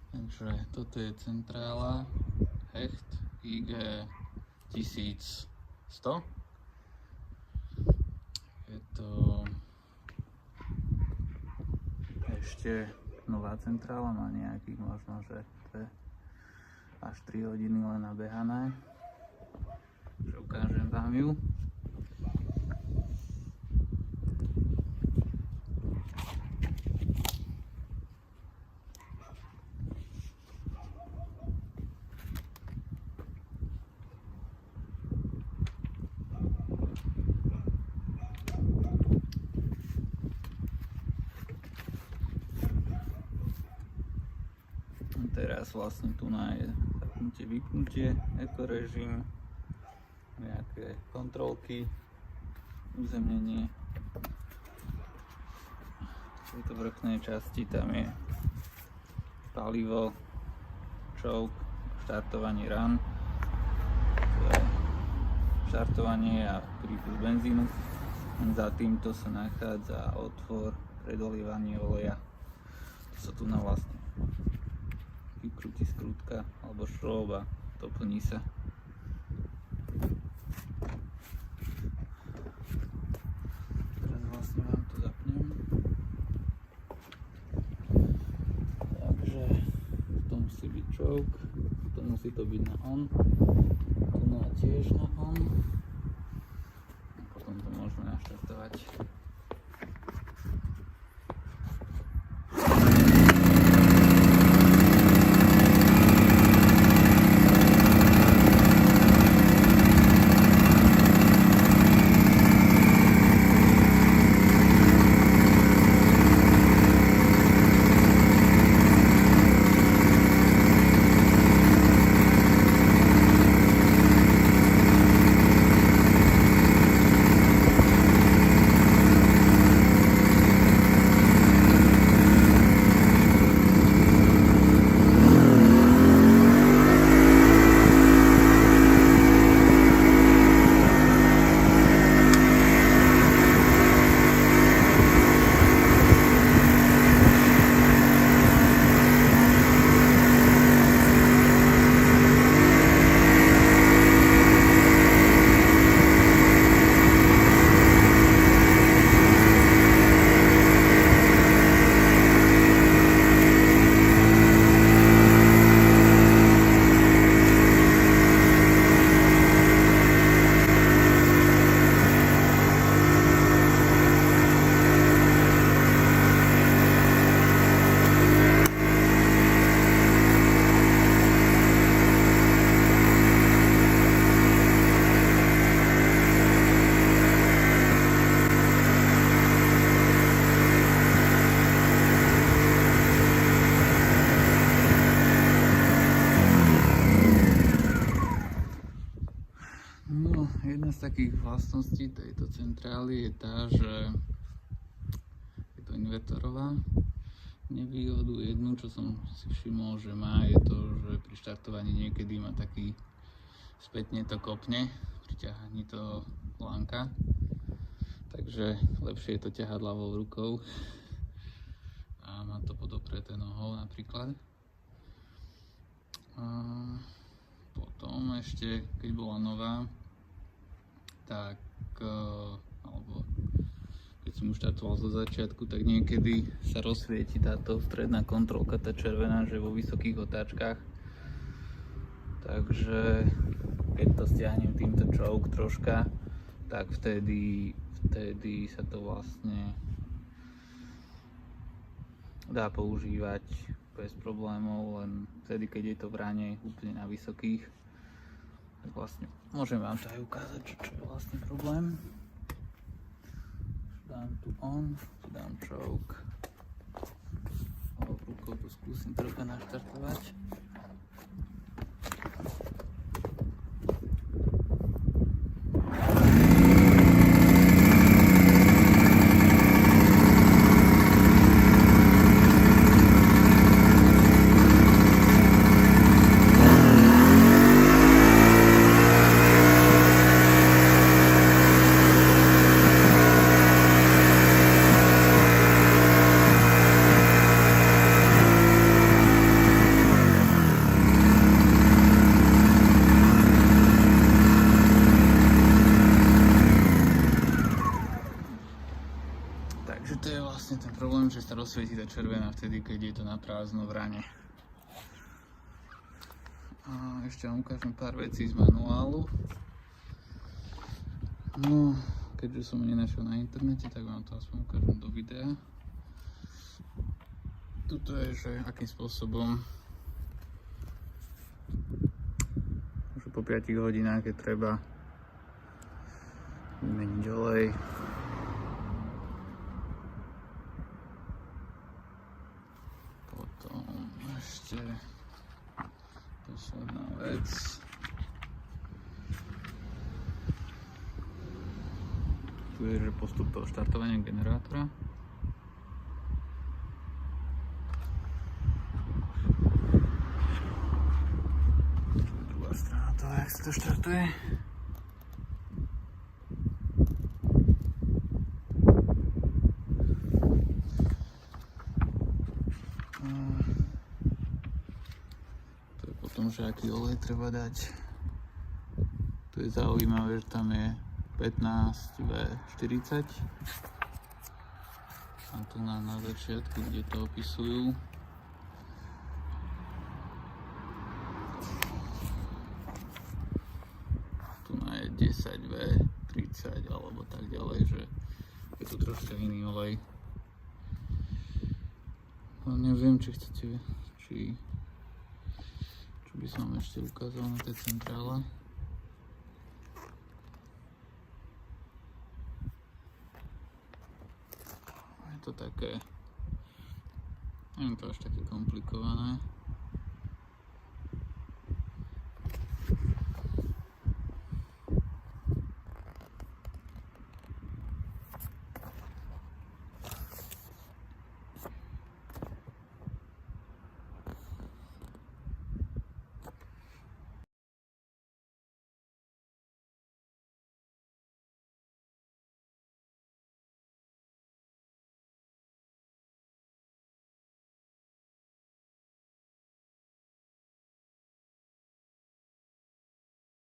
Takže toto je centrála Hecht IG 1100. Je to ešte nová centrála, má nejakých možno, že to je až 3 hodiny len nabehané. Takže ukážem vám ju. Teraz vlastne tu je zapnutie, vypnutie, ekorežim, nejaké kontrolky, uzemnenie. V tejto vrchnej časti tam je palivo, choke, štartovanie run, to je štartovanie a prípust benzínu. Za týmto sa nachádza otvor pre dolievanie oleja. To sa tu na vlastne vykrúti skrutka alebo šroub a doplní sa. Teraz vlastne vám to zapnem. Takže to musí byť choke, to musí to byť na on, tu na tiež na on. A potom to môžeme naštartovať. No, jedna z takých vlastností tejto centrály je tá, že je to invertorová. Nevýhodu jednu, čo som si všimol, že má, je to, že pri štartovaní niekedy má taký spätne to kopne, pri ťahaní to lánka. Takže lepšie je to ťahať ľavou rukou a má to podopreté nohou napríklad. Potom ešte, keď bola nová, tak, alebo keď som už štartoval zo začiatku, tak niekedy sa rozsvieti táto stredná kontrolka, tá červená, že vo vysokých otáčkach. Takže keď to stiahnem týmto choke troška, tak vtedy sa to vlastne dá používať bez problémov, len vtedy, keď je to v rane úplne na vysokých. Tak vlastne môžem vám to aj ukázať, čo je vlastne problém. Dám tu on, tu dám choke. Rukou to skúsim trocha naštartovať. rozsvieti tá červená vtedy, keď je to na prázdno v rane. A ešte vám ukážem pár vecí z manuálu. No, keďže som ho nenašiel na internete, tak vám to aspoň ukážem do videa. Tuto je, že akým spôsobom už po 5 hodinách je treba vymeniť olej. Potom ešte posledná vec. Tu je, že postup toho štartovania generátora. Druhá strana toho, jak sa to štartuje. To je potom, že aký olej treba dať. Tu je zaujímavé, že tam je 15V40 a tu na začiatku, kde to opisujú, tu je 10V30 alebo tak ďalej, že je tu troška iný olej. No neviem, či chcete, či by som vám ešte ukázal na tej centrále. Je to také, nie je to až také komplikované.